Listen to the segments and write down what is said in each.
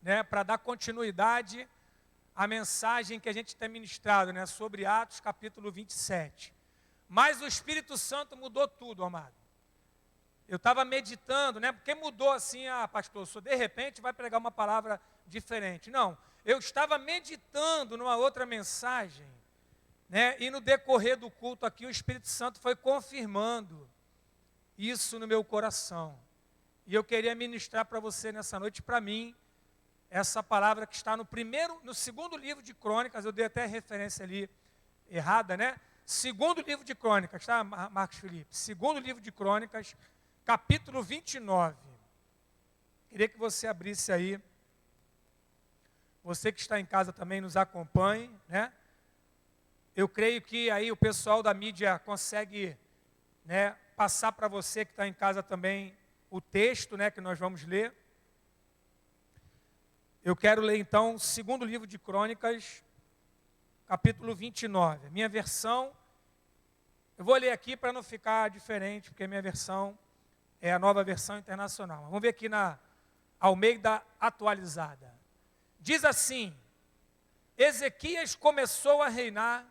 né, para dar continuidade à mensagem que a gente tem ministrado, né, sobre Atos capítulo 27. Mas o Espírito Santo mudou tudo, amado. Eu estava meditando, né, porque mudou assim, pastor, o senhor de repente vai pregar uma palavra diferente. Não, eu estava meditando numa outra mensagem, né, e no decorrer do culto aqui o Espírito Santo foi confirmando isso no meu coração. E eu queria ministrar para você nessa noite, para mim, essa palavra que está no segundo livro de Crônicas, eu dei até referência ali errada, né? Segundo livro de Crônicas, tá, Marcos Felipe? Segundo livro de Crônicas, capítulo 29. Queria que você abrisse aí. Você que está em casa também nos acompanhe, né? Eu creio que aí o pessoal da mídia consegue, né, passar para você que está em casa também o texto, né, que nós vamos ler. Eu quero ler então o segundo livro de Crônicas, capítulo 29. Minha versão, eu vou ler aqui para não ficar diferente, porque a minha versão é a nova versão internacional. Vamos ver aqui na Almeida atualizada. Diz assim: Ezequias começou a reinar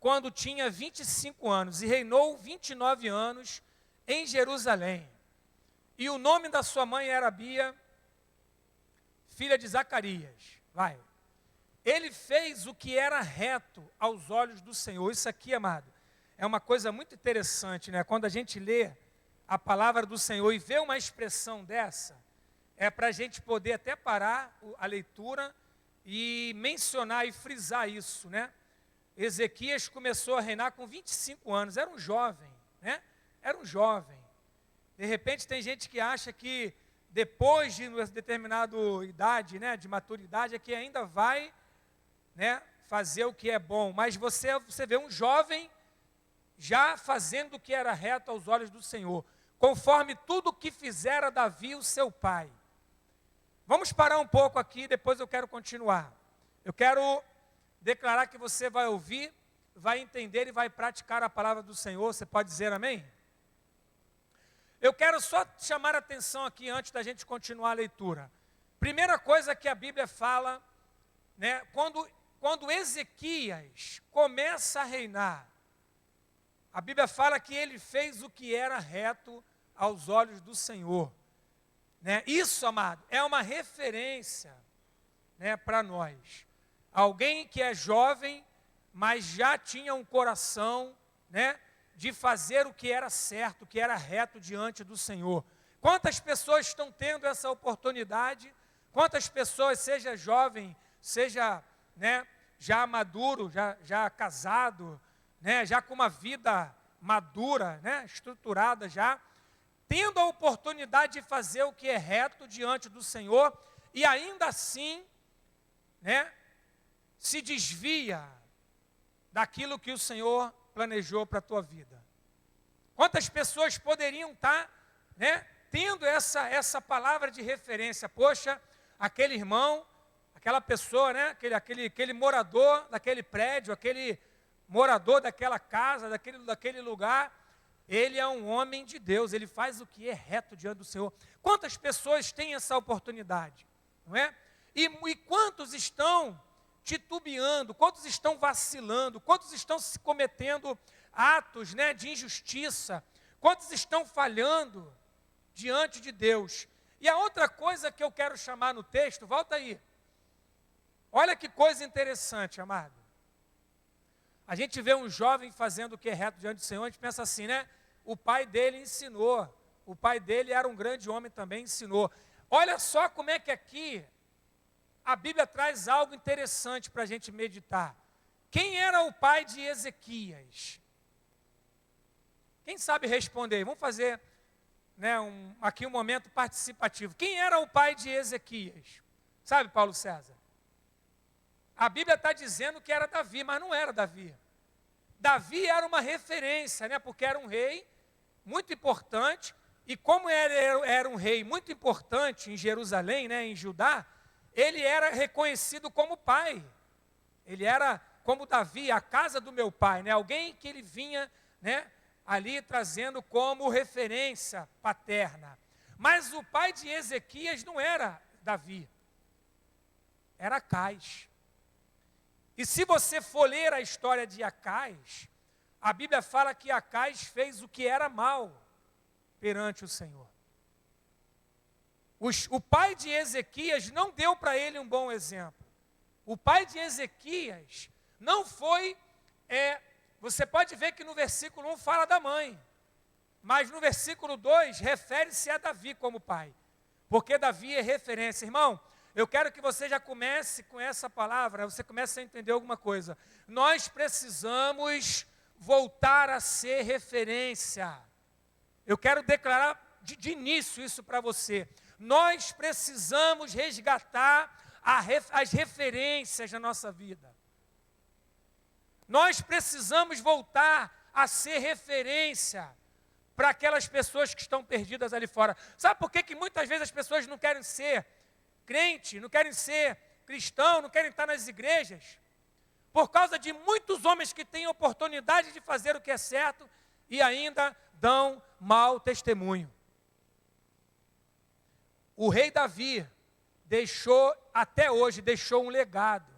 quando tinha 25 anos e reinou 29 anos em Jerusalém. E o nome da sua mãe era Abia, filha de Zacarias. Vai. Ele fez o que era reto aos olhos do Senhor. Isso aqui, amado, é uma coisa muito interessante, né? Quando a gente lê a palavra do Senhor e vê uma expressão dessa, é para a gente poder até parar a leitura e mencionar e frisar isso, né? Ezequias começou a reinar com 25 anos, era um jovem, né? Era um jovem. De repente tem gente que acha que depois de uma determinada idade, né, de maturidade, é que ainda vai, né, fazer o que é bom. Mas você vê um jovem já fazendo o que era reto aos olhos do Senhor, conforme tudo o que fizera Davi, o seu pai. Vamos parar um pouco aqui, depois eu quero continuar. Eu quero declarar que você vai ouvir, vai entender e vai praticar a palavra do Senhor. Você pode dizer amém? Eu quero só chamar a atenção aqui antes da gente continuar a leitura. Primeira coisa que a Bíblia fala, né, quando Ezequias começa a reinar, a Bíblia fala que ele fez o que era reto aos olhos do Senhor. Né? Isso, amado, é uma referência, né, para nós. Alguém que é jovem, mas já tinha um coração, né, de fazer o que era certo, o que era reto diante do Senhor. Quantas pessoas estão tendo essa oportunidade? Quantas pessoas, seja jovem, seja, né, já maduro, já casado, né, já com uma vida madura, né, estruturada já, tendo a oportunidade de fazer o que é reto diante do Senhor e ainda assim, né, se desvia daquilo que o Senhor planejou para a tua vida. Quantas pessoas poderiam estar, né, tendo essa palavra de referência? Poxa, aquele irmão, aquela pessoa, né, aquele morador daquele prédio, aquele morador daquela casa, daquele lugar, ele é um homem de Deus, ele faz o que é reto diante do Senhor. Quantas pessoas têm essa oportunidade? Não é? E quantos estão titubeando, quantos estão vacilando, quantos estão se cometendo atos, né, de injustiça, quantos estão falhando diante de Deus. E a outra coisa que eu quero chamar no texto, volta aí, olha que coisa interessante, amado. A gente vê um jovem fazendo o que é reto diante do Senhor, a gente pensa assim, né, o pai dele ensinou, o pai dele era um grande homem também, ensinou. Olha só como é que aqui a Bíblia traz algo interessante para a gente meditar. Quem era o pai de Ezequias? Quem sabe responder? Vamos fazer, né, aqui um momento participativo. Quem era o pai de Ezequias? Sabe, Paulo César? A Bíblia está dizendo que era Davi, mas não era Davi. Davi era uma referência, né, porque era um rei muito importante, e como era um rei muito importante em Jerusalém, né, em Judá, ele era reconhecido como pai. Ele era como Davi, a casa do meu pai, né? Alguém que ele vinha, né, ali trazendo como referência paterna. Mas o pai de Ezequias não era Davi. era Acais. E se você for ler a história de Acais, a Bíblia fala que Acais fez o que era mal perante o Senhor. O pai de Ezequias não deu para ele um bom exemplo. O pai de Ezequias não foi... você pode ver que no versículo 1 fala da mãe, mas no versículo 2 refere-se a Davi como pai, porque Davi é referência. Irmão, eu quero que você já comece com essa palavra, você comece a entender alguma coisa. Nós precisamos voltar a ser referência. Eu quero declarar de início isso para você. Nós precisamos resgatar as referências da nossa vida. Nós precisamos voltar a ser referência para aquelas pessoas que estão perdidas ali fora. Sabe por que muitas vezes as pessoas não querem ser crente, não querem ser cristão, não querem estar nas igrejas? Por causa de muitos homens que têm oportunidade de fazer o que é certo e ainda dão mau testemunho. O rei Davi deixou, até hoje, deixou um legado.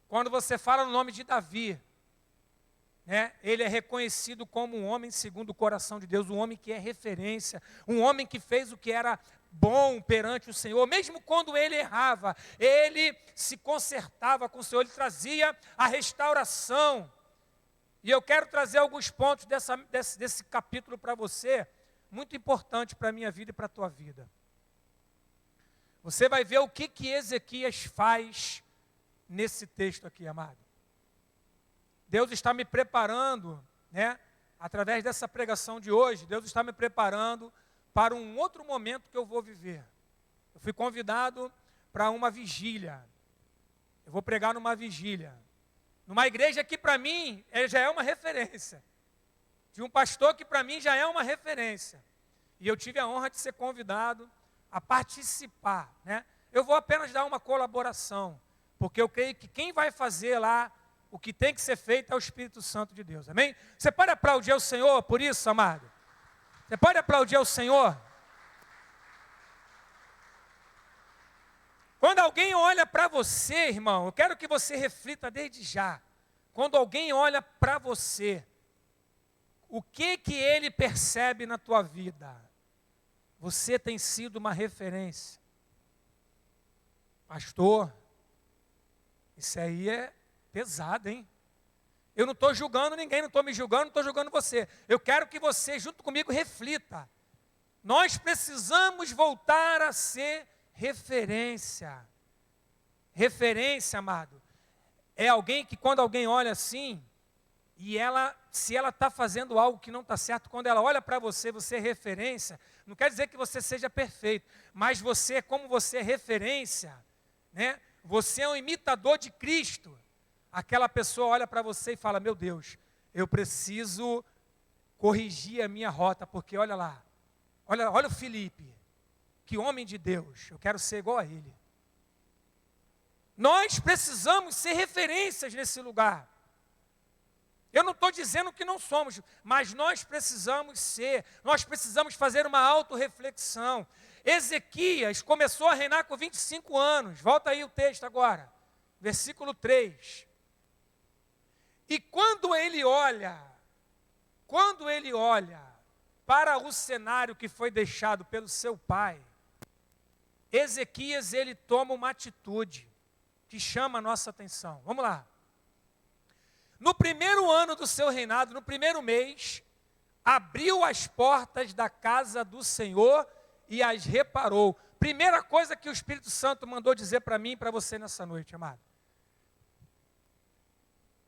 Quando você fala no nome de Davi, ele é reconhecido como um homem segundo o coração de Deus, um homem que é referência, um homem que fez o que era bom perante o Senhor. Mesmo quando ele errava, ele se consertava com o Senhor, ele trazia a restauração. E eu quero trazer alguns pontos desse capítulo para você, muito importante para a minha vida e para a tua vida. Você vai ver o que Ezequias faz nesse texto aqui, amado. Deus está me preparando, através dessa pregação de hoje, Deus está me preparando para um outro momento que eu vou viver. Eu fui convidado para uma vigília. Eu vou pregar numa vigília. Numa igreja que para mim já é uma referência. De um pastor que para mim já é uma referência. E eu tive a honra de ser convidado a participar, Eu vou apenas dar uma colaboração, porque eu creio que quem vai fazer lá o que tem que ser feito é o Espírito Santo de Deus, amém? Você pode aplaudir ao Senhor por isso, amado? Você pode aplaudir ao Senhor? Quando alguém olha para você, irmão, eu quero que você reflita desde já. Quando alguém olha para você, o que ele percebe na tua vida? Você tem sido uma referência. Pastor, isso aí é pesado, hein? Eu não estou julgando ninguém, não estou me julgando, não estou julgando você. Eu quero que você, junto comigo, reflita. Nós precisamos voltar a ser referência. Referência, amado, é alguém que quando alguém olha assim, e se ela está fazendo algo que não está certo, quando ela olha para você, você é referência, não quer dizer que você seja perfeito, mas você, como você é referência, você é um imitador de Cristo. Aquela pessoa olha para você e fala, meu Deus, eu preciso corrigir a minha rota, porque olha lá, olha o Felipe, que homem de Deus, eu quero ser igual a ele. Nós precisamos ser referências nesse lugar. Eu não estou dizendo que não somos, mas nós precisamos ser, nós precisamos fazer uma autorreflexão. Ezequias começou a reinar com 25 anos, volta aí o texto agora, versículo 3. E quando ele olha para o cenário que foi deixado pelo seu pai, Ezequias, ele toma uma atitude que chama a nossa atenção. Vamos lá. No primeiro ano do seu reinado, no primeiro mês, abriu as portas da casa do Senhor e as reparou. Primeira coisa que o Espírito Santo mandou dizer para mim e para você nessa noite, amado.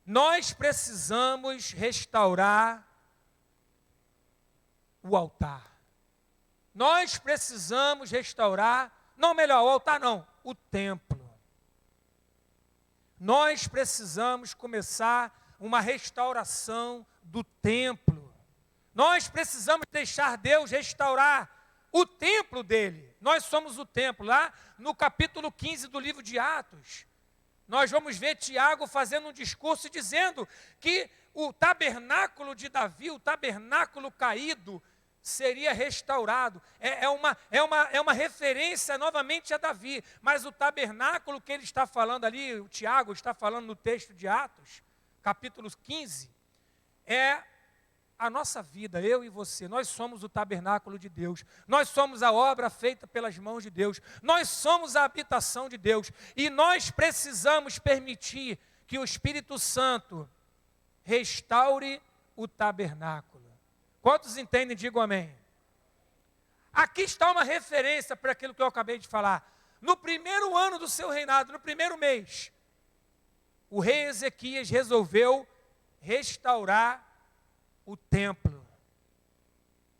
Nós precisamos restaurar o altar. Nós precisamos restaurar, o altar não, o templo. Nós precisamos começar uma restauração do templo. Nós precisamos deixar Deus restaurar o templo dele. Nós somos o templo. Lá no capítulo 15 do livro de Atos, nós vamos ver Tiago fazendo um discurso dizendo que o tabernáculo de Davi, o tabernáculo caído, seria restaurado. É uma referência novamente a Davi. Mas o tabernáculo que ele está falando ali, o Tiago está falando no texto de Atos, capítulo 15, é a nossa vida, eu e você. Nós somos o tabernáculo de Deus. Nós somos a obra feita pelas mãos de Deus. Nós somos a habitação de Deus. E nós precisamos permitir que o Espírito Santo restaure o tabernáculo. Quantos entendem? Digam amém. Aqui está uma referência para aquilo que eu acabei de falar. No primeiro ano do seu reinado, no primeiro mês, o rei Ezequias resolveu restaurar o templo.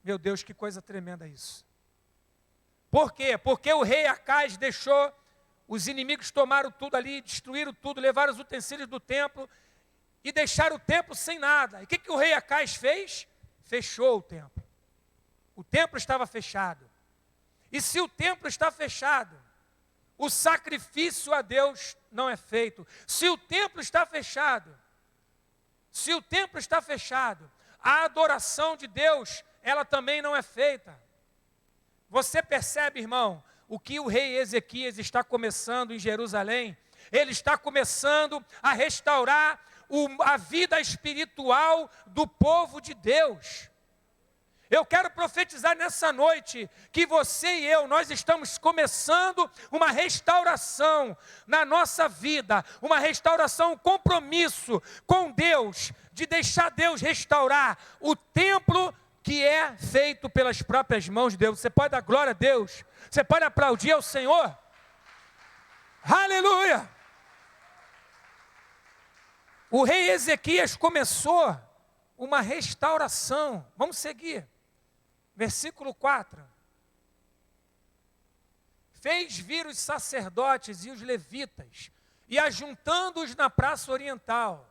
Meu Deus, que coisa tremenda isso. Por quê? Porque o rei Acaz deixou, os inimigos tomaram tudo ali, destruíram tudo, levaram os utensílios do templo e deixaram o templo sem nada. E o que o rei Acaz fez? Fechou o templo. O templo estava fechado. E se o templo está fechado, o sacrifício a Deus não é feito. Se o templo está fechado, a adoração de Deus, ela também não é feita. Você percebe, irmão, o que o rei Ezequias está começando em Jerusalém? Ele está começando a restaurar a vida espiritual do povo de Deus. Eu quero profetizar nessa noite que você e eu, nós estamos começando uma restauração na nossa vida, uma restauração, um compromisso com Deus, de deixar Deus restaurar o templo que é feito pelas próprias mãos de Deus. Você pode dar glória a Deus? Você pode aplaudir ao Senhor? Aleluia! O rei Ezequias começou uma restauração. Vamos seguir. Versículo 4. Fez vir os sacerdotes e os levitas, e ajuntando-os na praça oriental,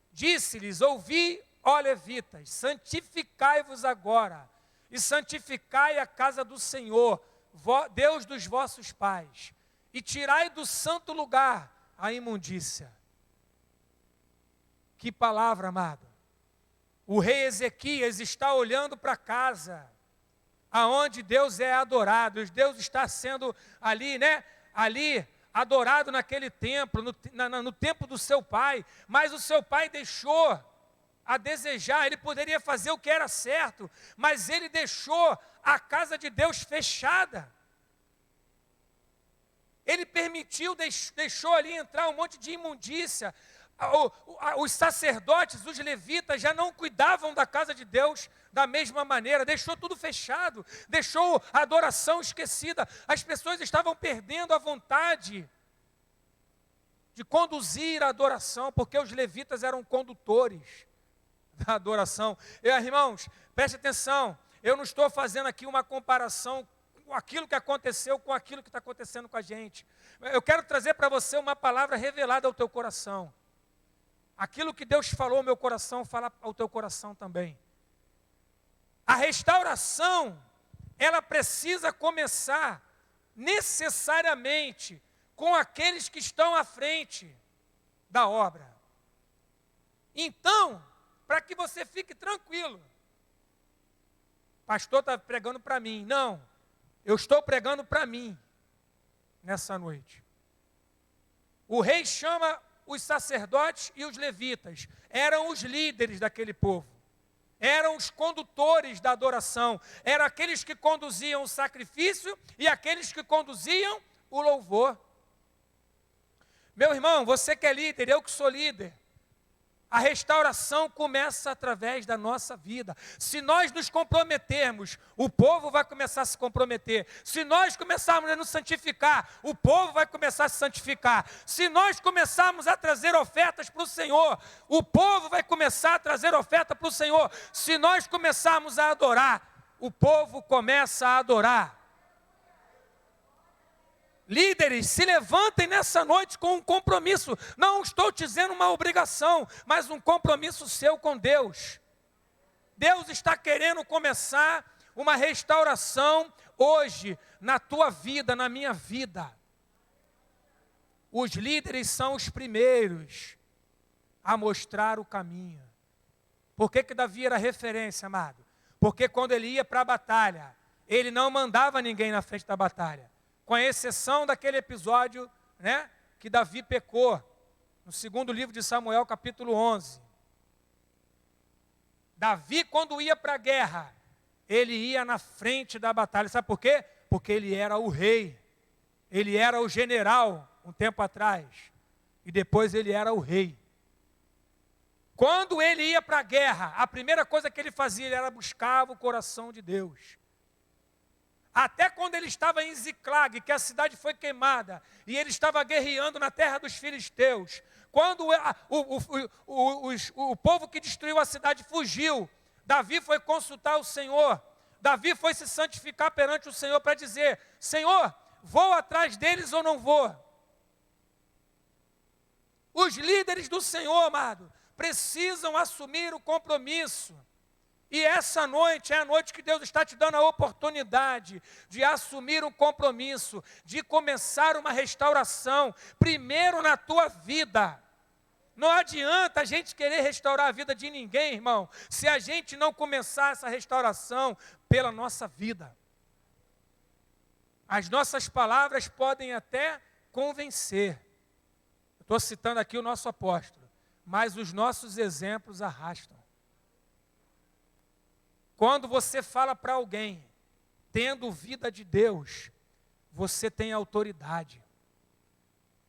disse-lhes: ouvi, ó levitas, santificai-vos agora, e santificai a casa do Senhor, Deus dos vossos pais, e tirai do santo lugar a imundícia. Que palavra, amado. O rei Ezequias está olhando para casa, aonde Deus é adorado. Deus está sendo ali, ali adorado naquele templo, no templo do seu pai. Mas o seu pai deixou a desejar. Ele poderia fazer o que era certo, mas ele deixou a casa de Deus fechada. Ele permitiu, deixou ali entrar um monte de imundícia. Os sacerdotes, os levitas já não cuidavam da casa de Deus da mesma maneira, deixou tudo fechado, deixou a adoração esquecida. As pessoas estavam perdendo a vontade de conduzir a adoração, porque os levitas eram condutores da adoração. Irmãos, preste atenção, eu não estou fazendo aqui uma comparação com aquilo que aconteceu com aquilo que está acontecendo com a gente. Eu quero trazer para você uma palavra revelada ao teu coração. Aquilo que Deus falou ao meu coração, fala ao teu coração também. A restauração, ela precisa começar necessariamente com aqueles que estão à frente da obra. Então, para que você fique tranquilo, o pastor está pregando para mim. Não, eu estou pregando para mim nessa noite. O rei chama os sacerdotes e os levitas, eram os líderes daquele povo, eram os condutores da adoração, eram aqueles que conduziam o sacrifício e aqueles que conduziam o louvor. Meu irmão, você que é líder, eu que sou líder, a restauração começa através da nossa vida. Se nós nos comprometermos, o povo vai começar a se comprometer. Se nós começarmos a nos santificar, o povo vai começar a se santificar. Se nós começarmos a trazer ofertas para o Senhor, o povo vai começar a trazer oferta para o Senhor. Se nós começarmos a adorar, o povo começa a adorar. Líderes, se levantem nessa noite com um compromisso. Não estou te dizendo uma obrigação, mas um compromisso seu com Deus. Deus está querendo começar uma restauração hoje, na tua vida, na minha vida. Os líderes são os primeiros a mostrar o caminho. Por que Davi era referência, amado? Porque quando ele ia para a batalha, ele não mandava ninguém na frente da batalha. Com exceção daquele episódio, né, que Davi pecou, no segundo livro de Samuel, capítulo 11. Davi, quando ia para a guerra, ele ia na frente da batalha. Sabe por quê? Porque ele era o rei. Ele era o general, um tempo atrás. E depois ele era o rei. Quando ele ia para a guerra, a primeira coisa que ele fazia, ele era buscar o coração de Deus. Até quando ele estava em Ziclag, que a cidade foi queimada, e ele estava guerreando na terra dos filisteus, quando o povo que destruiu a cidade fugiu, Davi foi consultar o Senhor, Davi foi se santificar perante o Senhor para dizer: Senhor, vou atrás deles ou não vou? Os líderes do Senhor, amado, precisam assumir o compromisso. E essa noite é a noite que Deus está te dando a oportunidade de assumir um compromisso, de começar uma restauração, primeiro na tua vida. Não adianta a gente querer restaurar a vida de ninguém, irmão, se a gente não começar essa restauração pela nossa vida. As nossas palavras podem até convencer. Estou citando aqui o nosso apóstolo, mas os nossos exemplos arrastam. Quando você fala para alguém, tendo vida de Deus, você tem autoridade.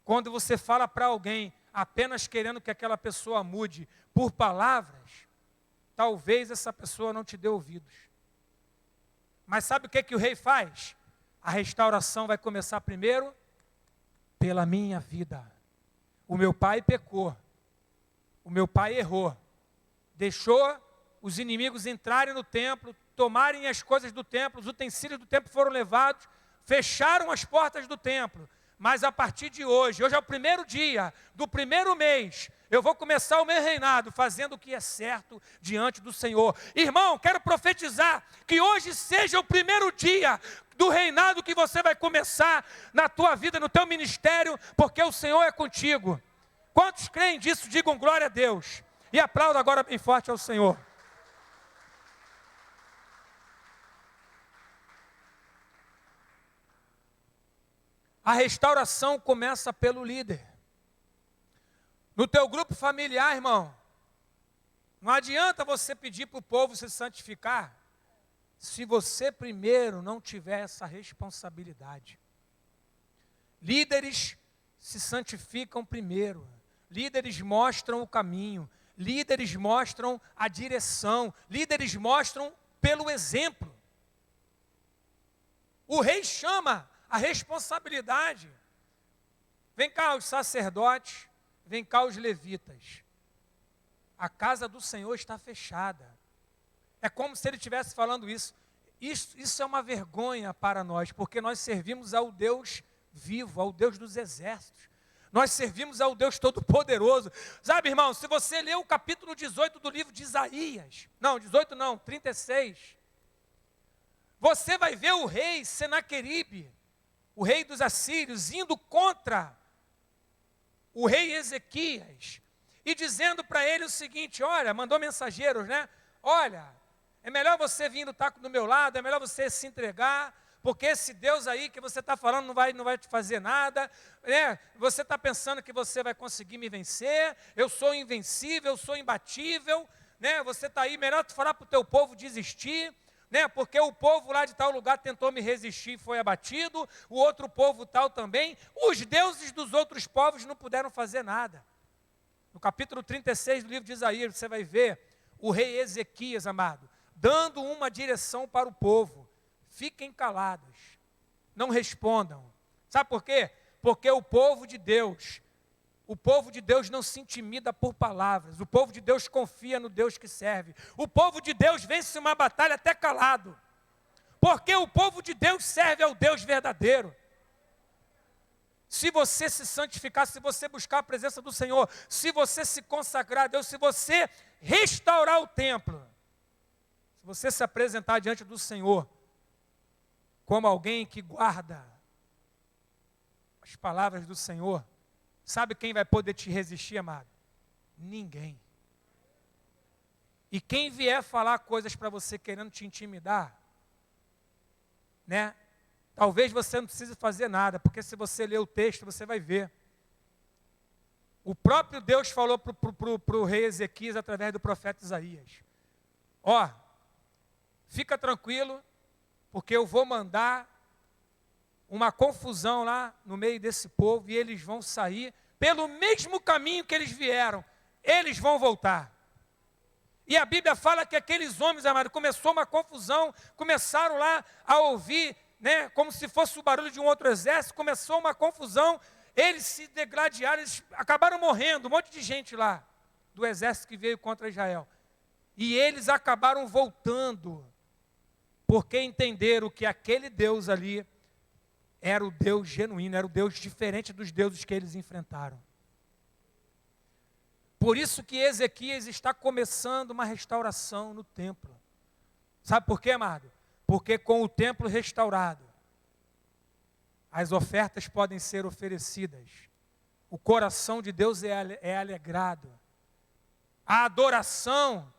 Quando você fala para alguém, apenas querendo que aquela pessoa mude por palavras, talvez essa pessoa não te dê ouvidos. Mas sabe o que o rei faz? A restauração vai começar primeiro pela minha vida. O meu pai pecou, o meu pai errou, deixou os inimigos entrarem no templo, tomarem as coisas do templo, os utensílios do templo foram levados, fecharam as portas do templo. Mas a partir de hoje, hoje é o primeiro dia do primeiro mês, eu vou começar o meu reinado fazendo o que é certo diante do Senhor. Irmão, quero profetizar que hoje seja o primeiro dia do reinado que você vai começar na tua vida, no teu ministério, porque o Senhor é contigo. Quantos creem disso, digam glória a Deus. E aplauda agora bem forte ao Senhor. A restauração começa pelo líder. No teu grupo familiar, irmão, não adianta você pedir para o povo se santificar, se você primeiro não tiver essa responsabilidade. Líderes se santificam primeiro, líderes mostram o caminho, líderes mostram a direção, líderes mostram pelo exemplo. O rei chama a responsabilidade. Vem cá os sacerdotes, vem cá os levitas. A casa do Senhor está fechada. É como se ele estivesse falando isso. Isso é uma vergonha para nós, porque nós servimos ao Deus vivo, ao Deus dos exércitos. Nós servimos ao Deus Todo-Poderoso. Sabe, irmão, se você ler o capítulo 18 do livro de Isaías, 36, você vai ver o rei Senaqueribe, o rei dos assírios, indo contra o rei Ezequias e dizendo para ele o seguinte: olha, mandou mensageiros, né? Olha, é melhor você vir lutar do meu lado, é melhor você se entregar, porque esse Deus aí que você está falando não vai te fazer nada, né? Você está pensando que você vai conseguir me vencer, eu sou invencível, eu sou imbatível, né? Você está aí, melhor tu falar para o teu povo desistir, né? Porque o povo lá de tal lugar tentou me resistir e foi abatido, o outro povo tal também, os deuses dos outros povos não puderam fazer nada. No capítulo 36 do livro de Isaías, você vai ver o rei Ezequias, amado, dando uma direção para o povo: fiquem calados, não respondam. Sabe por quê? Porque o povo de Deus não se intimida por palavras, o povo de Deus confia no Deus que serve, o povo de Deus vence uma batalha até calado, porque o povo de Deus serve ao Deus verdadeiro. Se você se santificar, se você buscar a presença do Senhor, se você se consagrar a Deus, se você restaurar o templo, se você se apresentar diante do Senhor como alguém que guarda as palavras do Senhor, sabe quem vai poder te resistir, amado? Ninguém. E quem vier falar coisas para você querendo te intimidar, né? Talvez você não precise fazer nada, porque se você ler o texto, você vai ver. O próprio Deus falou para o rei Ezequias através do profeta Isaías: ó, fica tranquilo, porque eu vou mandar uma confusão lá no meio desse povo, e eles vão sair pelo mesmo caminho que eles vieram, eles vão voltar. E a Bíblia fala que aqueles homens, amados, começou uma confusão, começaram lá a ouvir, né, como se fosse o barulho de um outro exército, começou uma confusão, eles se degladiaram, eles acabaram morrendo, um monte de gente lá, do exército que veio contra Israel. E eles acabaram voltando, porque entenderam que aquele Deus ali era o Deus genuíno, era o Deus diferente dos deuses que eles enfrentaram. Por isso que Ezequias está começando uma restauração no templo. Sabe por quê, amado? Porque com o templo restaurado, as ofertas podem ser oferecidas. O coração de Deus é alegrado. A adoração,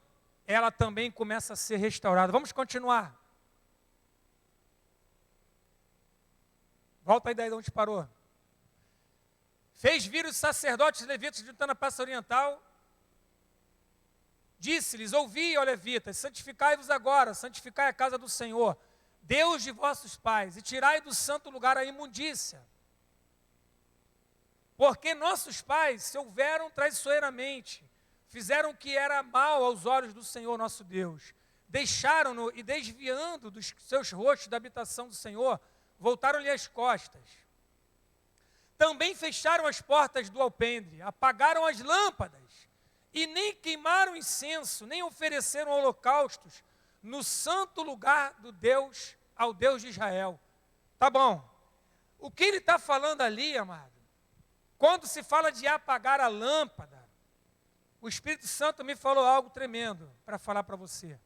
ela também começa a ser restaurada. Vamos continuar. Volta aí daí de onde parou. Fez vir os sacerdotes levitas juntando a praça oriental. Disse-lhes: ouvi, ó levitas, santificai-vos agora, santificai a casa do Senhor, Deus de vossos pais, e tirai do santo lugar a imundícia. Porque nossos pais se houveram traiçoeiramente, fizeram o que era mal aos olhos do Senhor nosso Deus, deixaram-no e desviando dos seus rostos da habitação do Senhor, voltaram-lhe as costas. Também fecharam as portas do alpendre, apagaram as lâmpadas, e nem queimaram incenso, nem ofereceram holocaustos no santo lugar do Deus, ao Deus de Israel. Tá bom. O que ele está falando ali, amado? Quando se fala de apagar a lâmpada, o Espírito Santo me falou algo tremendo para falar para você.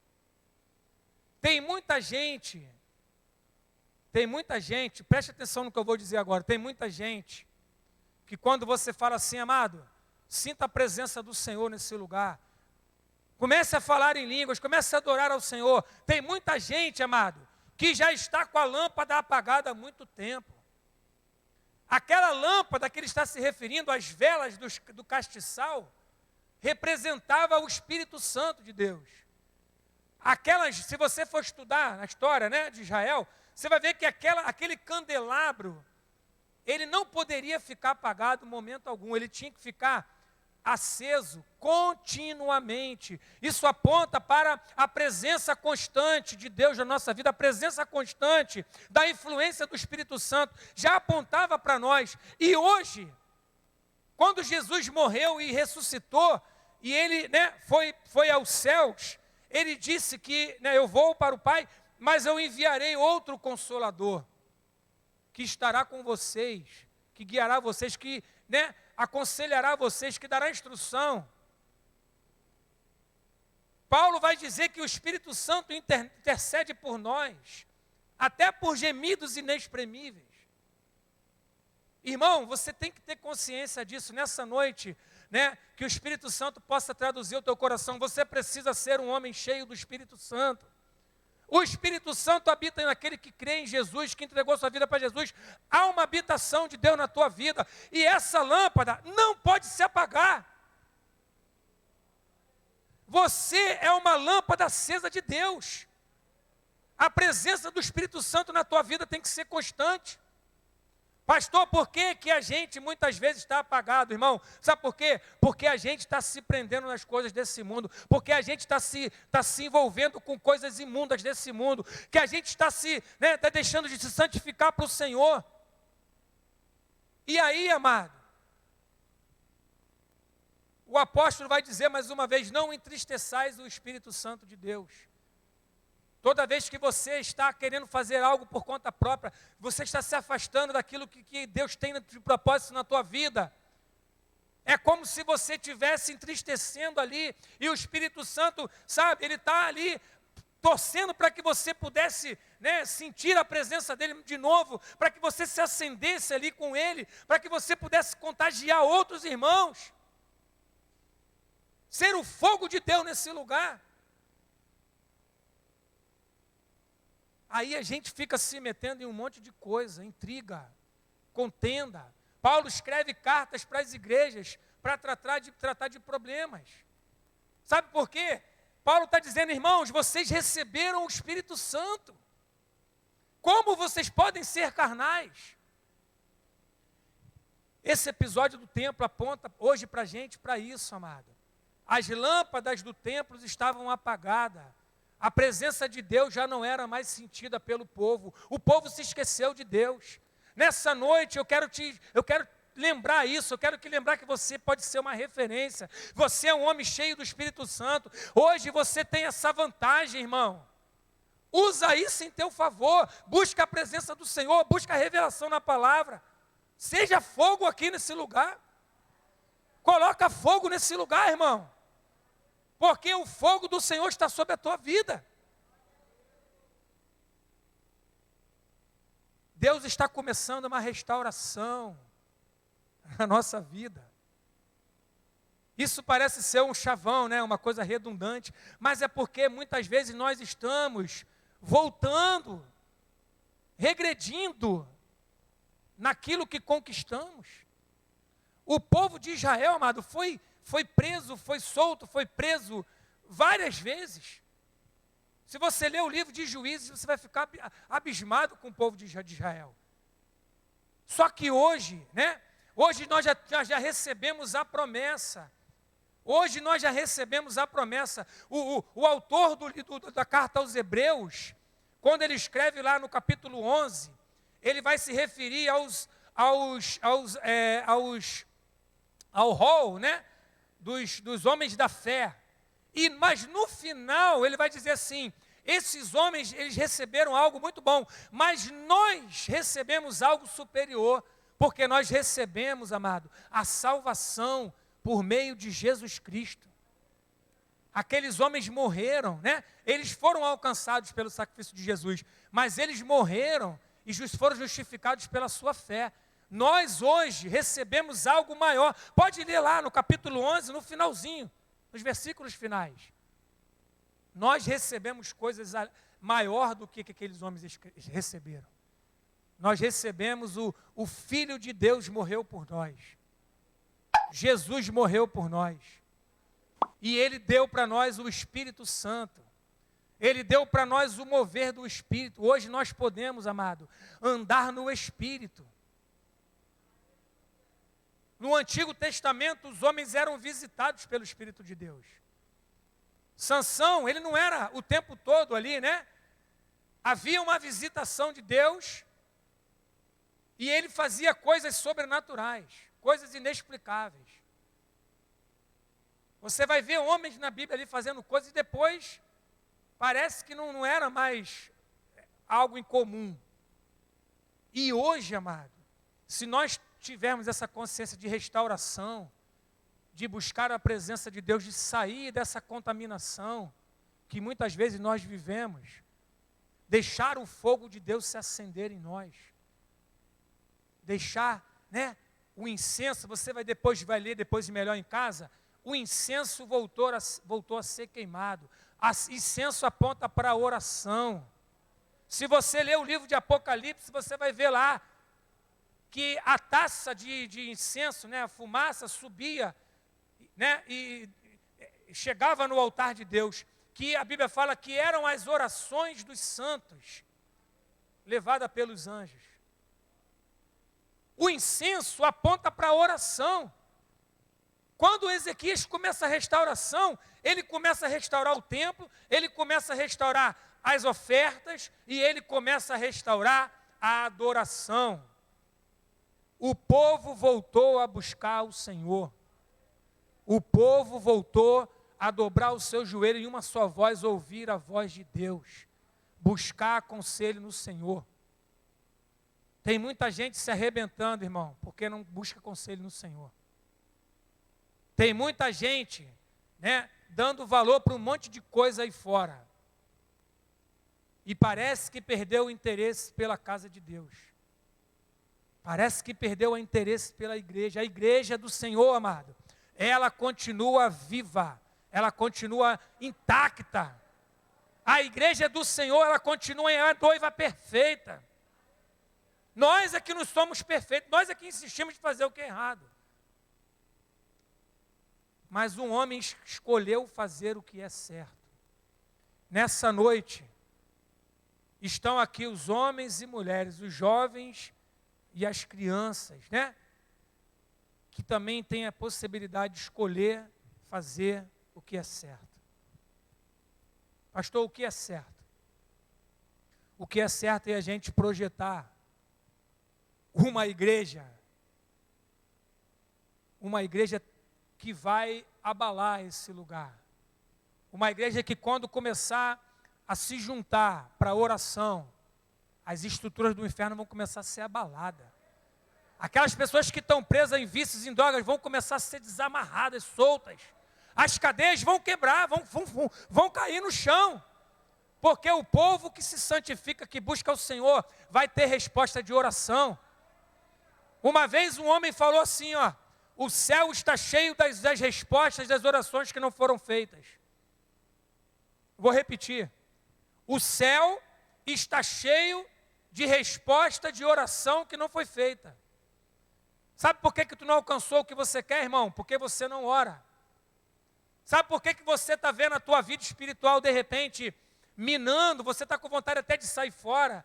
Tem muita gente, preste atenção no que eu vou dizer agora, tem muita gente que quando você fala assim: amado, sinta a presença do Senhor nesse lugar, comece a falar em línguas, comece a adorar ao Senhor. Tem muita gente, amado, que já está com a lâmpada apagada há muito tempo. Aquela lâmpada que ele está se referindo, as velas do castiçal, representava o Espírito Santo de Deus. Aquelas, se você for estudar na história, né, de Israel, você vai ver que aquele candelabro, ele não poderia ficar apagado em momento algum, ele tinha que ficar aceso continuamente. Isso aponta para a presença constante de Deus na nossa vida, a presença constante da influência do Espírito Santo, já apontava para nós. E hoje, quando Jesus morreu e ressuscitou, e ele, né, foi aos céus, ele disse que, né, eu vou para o Pai, mas eu enviarei outro Consolador, que estará com vocês, que guiará vocês, que, né, aconselhará vocês, que dará instrução. Paulo vai dizer que o Espírito Santo intercede por nós, até por gemidos inexprimíveis. Irmão, você tem que ter consciência disso nessa noite, né? Que o Espírito Santo possa traduzir o teu coração. Você precisa ser um homem cheio do Espírito Santo. O Espírito Santo habita naquele que crê em Jesus, que entregou sua vida para Jesus. Há uma habitação de Deus na tua vida. E essa lâmpada não pode se apagar. Você é uma lâmpada acesa de Deus. A presença do Espírito Santo na tua vida tem que ser constante. Pastor, por que a gente muitas vezes está apagado, irmão? Sabe por quê? Porque a gente está se prendendo nas coisas desse mundo, porque a gente está se envolvendo com coisas imundas desse mundo, que a gente está tá deixando de se santificar para o Senhor. E aí, amado, o apóstolo vai dizer mais uma vez: não entristeçais o Espírito Santo de Deus. Toda vez que você está querendo fazer algo por conta própria, você está se afastando daquilo que Deus tem de propósito na tua vida. É como se você estivesse entristecendo ali, e o Espírito Santo, sabe, ele está ali torcendo para que você pudesse, né, sentir a presença dele de novo, para que você se acendesse ali com ele, para que você pudesse contagiar outros irmãos. Ser o fogo de Deus nesse lugar. aí a gente fica se metendo em um monte de coisa, intriga, contenda. Paulo escreve cartas para as igrejas para tratar de problemas. Sabe por quê? Paulo está dizendo, irmãos, vocês receberam o Espírito Santo. Como vocês podem ser carnais? Esse episódio do templo aponta hoje para a gente para isso, amado. As lâmpadas do templo estavam apagadas. A presença de Deus já não era mais sentida pelo povo. O povo se esqueceu de Deus. Nessa noite eu quero lembrar isso, eu quero lembrar que você pode ser uma referência. Você é um homem cheio do Espírito Santo. Hoje você tem essa vantagem, irmão. Usa isso em teu favor. Busca a presença do Senhor, busca a revelação na palavra. Seja fogo aqui nesse lugar. Coloca fogo nesse lugar, irmão. Porque o fogo do Senhor está sobre a tua vida. Deus está começando uma restauração na nossa vida. Isso parece ser um chavão, né? Uma coisa redundante, mas é porque muitas vezes nós estamos voltando, regredindo naquilo que conquistamos. O povo de Israel, amado, foi preso, foi solto, foi preso várias vezes. Se você ler o livro de Juízes, você vai ficar abismado com o povo de Israel. Só que hoje, né? Hoje nós já recebemos a promessa. Hoje nós já recebemos a promessa. O autor da carta aos Hebreus, quando ele escreve lá no capítulo 11, ele vai se referir ao rol, né? Dos homens da fé. Mas no final ele vai dizer assim, esses homens, eles receberam algo muito bom, mas nós recebemos algo superior, porque nós recebemos, amado, a salvação por meio de Jesus Cristo. Aqueles homens morreram, né? Eles foram alcançados pelo sacrifício de Jesus, mas eles morreram e foram justificados pela sua fé. Nós hoje recebemos algo maior. Pode ler lá no capítulo 11, no finalzinho, nos versículos finais. Nós recebemos coisas maior do que aqueles homens receberam. Nós recebemos o Filho de Deus morreu por nós. Jesus morreu por nós. E Ele deu para nós o Espírito Santo. Ele deu para nós o mover do Espírito. Hoje nós podemos, amado, andar no Espírito. No Antigo Testamento, os homens eram visitados pelo Espírito de Deus. Sansão, ele não era o tempo todo ali, né? Havia uma visitação de Deus e ele fazia coisas sobrenaturais, coisas inexplicáveis. Você vai ver homens na Bíblia ali fazendo coisas e depois parece que não era mais algo incomum. E hoje, amado, se nós tivermos essa consciência de restauração, de buscar a presença de Deus, de sair dessa contaminação que muitas vezes nós vivemos, deixar o fogo de Deus se acender em nós, deixar, né, o incenso, você vai ler depois melhor em casa, o incenso voltou a ser queimado. Incenso aponta para a oração. Se você ler o livro de Apocalipse, você vai ver lá que a taça de incenso, né, a fumaça subia, né, e chegava no altar de Deus, que a Bíblia fala que eram as orações dos santos, levadas pelos anjos. O incenso aponta para a oração. Quando Ezequias começa a restauração, ele começa a restaurar o templo, ele começa a restaurar as ofertas e ele começa a restaurar a adoração. O povo voltou a buscar o Senhor. O povo voltou a dobrar o seu joelho em uma só voz, ouvir a voz de Deus, buscar conselho no Senhor. Tem muita gente se arrebentando, irmão, porque não busca conselho no Senhor. Tem muita gente, né, dando valor para um monte de coisa aí fora. E parece que perdeu o interesse pela casa de Deus. Parece que perdeu o interesse pela igreja. A igreja do Senhor, amado, ela continua viva, ela continua intacta. A igreja do Senhor, ela continua a noiva perfeita. Nós é que não somos perfeitos, nós é que insistimos de fazer o que é errado. Mas um homem escolheu fazer o que é certo. Nessa noite, estão aqui os homens e mulheres, os jovens e as crianças, né? Que também têm a possibilidade de escolher fazer o que é certo. Pastor, o que é certo? O que é certo é a gente projetar uma igreja que vai abalar esse lugar. Uma igreja que quando começar a se juntar para a oração, as estruturas do inferno vão começar a ser abaladas. Aquelas pessoas que estão presas em vícios e em drogas vão começar a ser desamarradas, soltas. As cadeias vão quebrar, vão cair no chão. Porque o povo que se santifica, que busca o Senhor, vai ter resposta de oração. Uma vez um homem falou assim, ó, o céu está cheio das respostas das orações que não foram feitas. Vou repetir. O céu está cheio de resposta de oração que não foi feita. Sabe por que tu não alcançou o que você quer, irmão? Porque você não ora. Sabe por que você está vendo a tua vida espiritual, de repente, minando? Você está com vontade até de sair fora,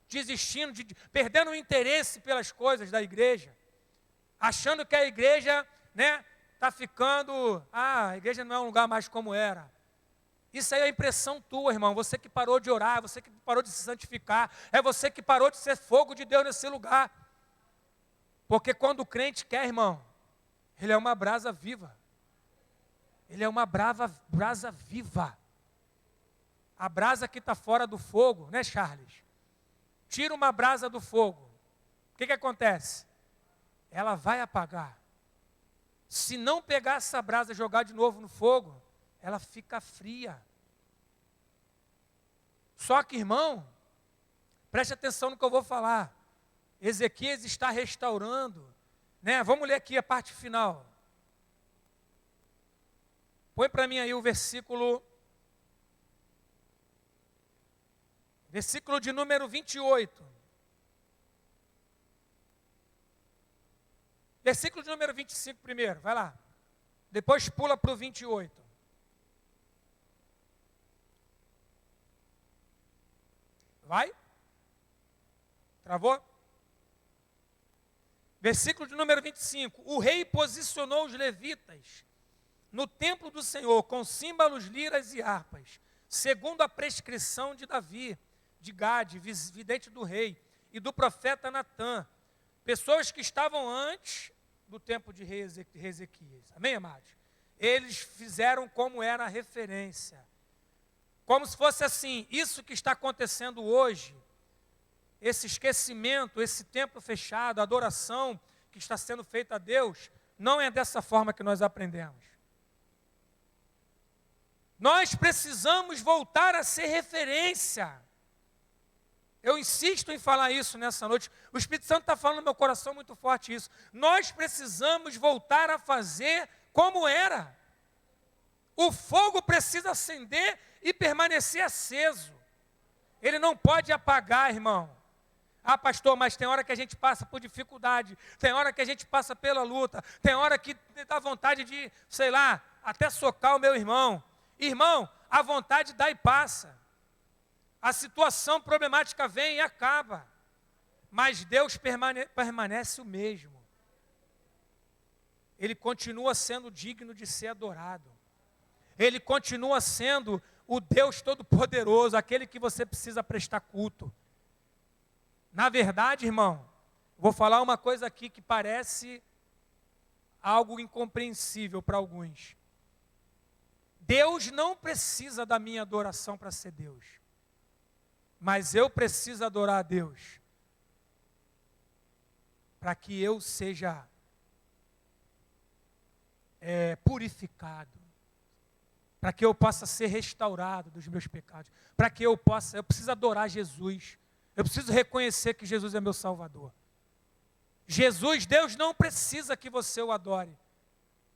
desistindo, perdendo o interesse pelas coisas da igreja. Achando que a igreja, né, está ficando... a igreja não é um lugar mais como era. Isso aí é a impressão tua, irmão. Você que parou de orar, você que parou de se santificar, é você que parou de ser fogo de Deus nesse lugar. Porque quando o crente quer, irmão, ele é uma brasa viva. Ele é uma brasa viva. A brasa que está fora do fogo, né, Charles? Tira uma brasa do fogo. O que acontece? Ela vai apagar. Se não pegar essa brasa e jogar de novo no fogo, ela fica fria. Só que, irmão, preste atenção no que eu vou falar. Ezequias está restaurando, né? Vamos ler aqui a parte final. Põe para mim aí o versículo de número 28. Versículo de número 25 primeiro, vai lá. Depois pula para o 28. Vai? Travou? Versículo de número 25. O rei posicionou os levitas no templo do Senhor com símbolos, liras e harpas, segundo a prescrição de Davi, de Gade, vidente do rei, e do profeta Natã, pessoas que estavam antes do tempo de rei Ezequias. Amém, amados? Eles fizeram como era a referência. Como se fosse assim, isso que está acontecendo hoje, esse esquecimento, esse templo fechado, a adoração que está sendo feita a Deus, não é dessa forma que nós aprendemos. Nós precisamos voltar a ser referência. Eu insisto em falar isso nessa noite. O Espírito Santo está falando no meu coração muito forte isso. Nós precisamos voltar a fazer como era. O fogo precisa acender e permanecer aceso. Ele não pode apagar, irmão. Ah, pastor, mas tem hora que a gente passa por dificuldade, tem hora que a gente passa pela luta, tem hora que dá vontade de, sei lá, até socar o meu irmão. Irmão, a vontade dá e passa. A situação problemática vem e acaba. Mas Deus permanece o mesmo. Ele continua sendo digno de ser adorado. Ele continua sendo o Deus Todo-Poderoso, aquele que você precisa prestar culto. Na verdade, irmão, vou falar uma coisa aqui que parece algo incompreensível para alguns. Deus não precisa da minha adoração para ser Deus. Mas eu preciso adorar a Deus para que eu seja purificado, para que eu possa ser restaurado dos meus pecados, para que eu preciso adorar Jesus, eu preciso reconhecer que Jesus é meu Salvador. Deus não precisa que você o adore,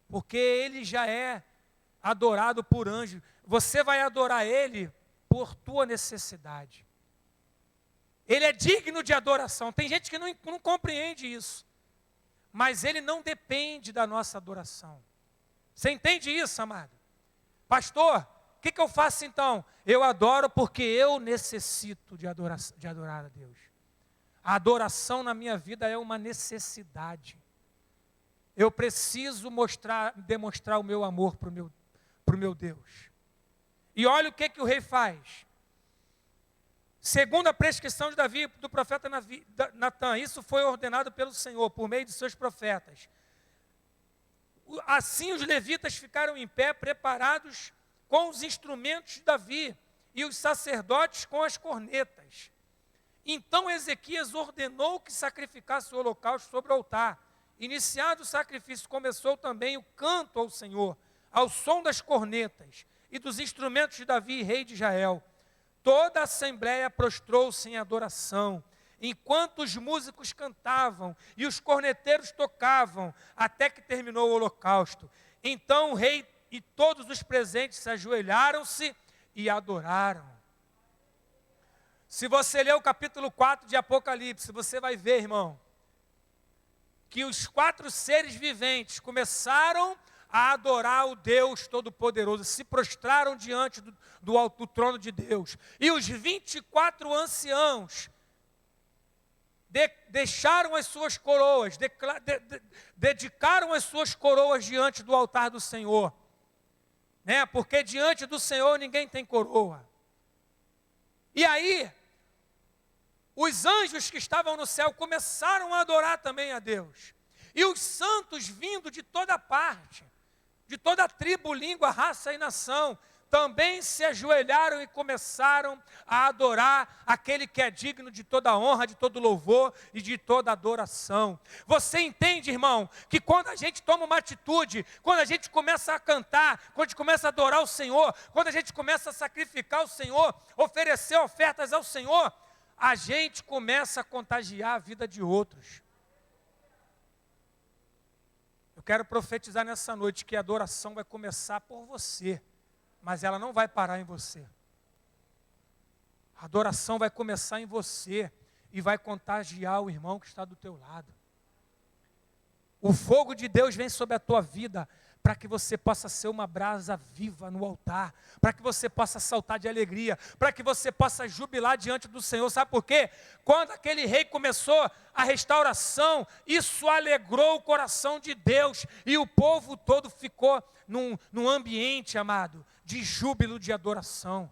porque Ele já é adorado por anjos. Você vai adorar Ele por tua necessidade. Ele é digno de adoração. Tem gente que não compreende isso. Mas ele não depende da nossa adoração. Você entende isso, amado? Pastor, o que eu faço então? Eu adoro porque eu necessito de adorar a Deus. A adoração na minha vida é uma necessidade. Eu preciso demonstrar o meu amor para o meu Deus. E olha o que o rei faz. Segundo a prescrição de Davi, do profeta Natã, isso foi ordenado pelo Senhor, por meio de seus profetas. Assim os levitas ficaram em pé, preparados com os instrumentos de Davi, e os sacerdotes com as cornetas. Então Ezequias ordenou que sacrificasse o holocausto sobre o altar. Iniciado o sacrifício, começou também o canto ao Senhor, ao som das cornetas e dos instrumentos de Davi, rei de Israel. Toda a assembleia prostrou-se em adoração, enquanto os músicos cantavam e os corneteiros tocavam, até que terminou o holocausto. Então o rei e todos os presentes se ajoelharam-se e adoraram. Se você ler o capítulo 4 de Apocalipse, você vai ver, irmão, que os 4 seres viventes começaram a adorar o Deus Todo-Poderoso, se prostraram diante do trono de Deus. E os 24 anciãos deixaram as suas coroas, dedicaram as suas coroas diante do altar do Senhor. Né? Porque diante do Senhor ninguém tem coroa. E aí, os anjos que estavam no céu começaram a adorar também a Deus. E os santos vindo de toda parte, de toda tribo, língua, raça e nação, também se ajoelharam e começaram a adorar aquele que é digno de toda honra, de todo louvor e de toda adoração. Você entende, irmão, que quando a gente toma uma atitude, quando a gente começa a cantar, quando a gente começa a adorar o Senhor, quando a gente começa a sacrificar o Senhor, oferecer ofertas ao Senhor, a gente começa a contagiar a vida de outros. Eu quero profetizar nessa noite que a adoração vai começar por você, mas ela não vai parar em você. A adoração vai começar em você e vai contagiar o irmão que está do teu lado. O fogo de Deus vem sobre a tua vida para que você possa ser uma brasa viva no altar, para que você possa saltar de alegria, para que você possa jubilar diante do Senhor. Sabe por quê? Quando aquele rei começou a restauração, isso alegrou o coração de Deus, e o povo todo ficou num ambiente, amado, de júbilo, de adoração.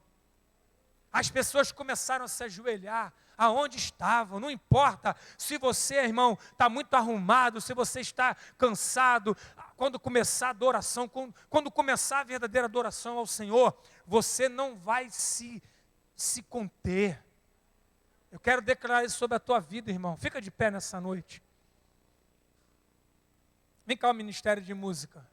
As pessoas começaram a se ajoelhar aonde estavam. Não importa se você, irmão, está muito arrumado, se você está cansado. Quando começar a adoração, quando começar a verdadeira adoração ao Senhor, você não vai se conter. Eu quero declarar isso sobre a tua vida, irmão. Fica de pé nessa noite. Vem cá o Ministério de Música.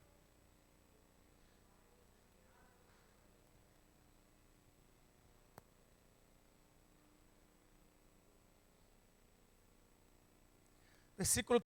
Versículo